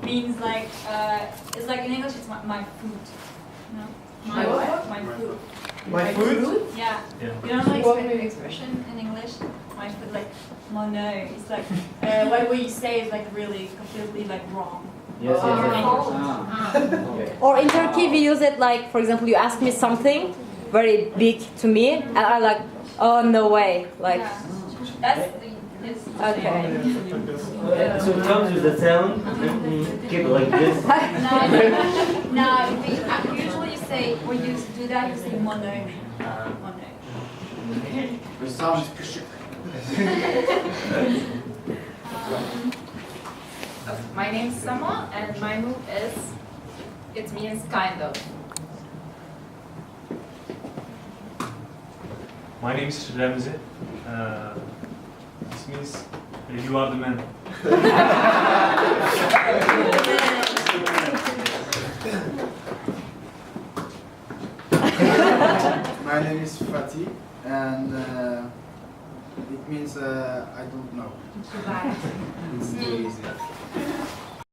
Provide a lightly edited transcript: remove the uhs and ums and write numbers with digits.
means like it's like in English it's my food. No? My what? My food. My food? Yeah. You don't know expression in English? My food, like mono. It's like what we say is like really completely like wrong. Yes, Or in Turkey we use it like, for example, you ask me something very big to me, and I'm like, oh no way, like. Yeah. That's it's Okay. So it comes with the sound. Keep it like this. No, we usually say when you do that you say mono. Mono. The sound is küçük. My name's Sama, and my move is, it means kind of. My name is Remzi. This means you are the man. My name is Fatih, and it means I don't know. It's too easy.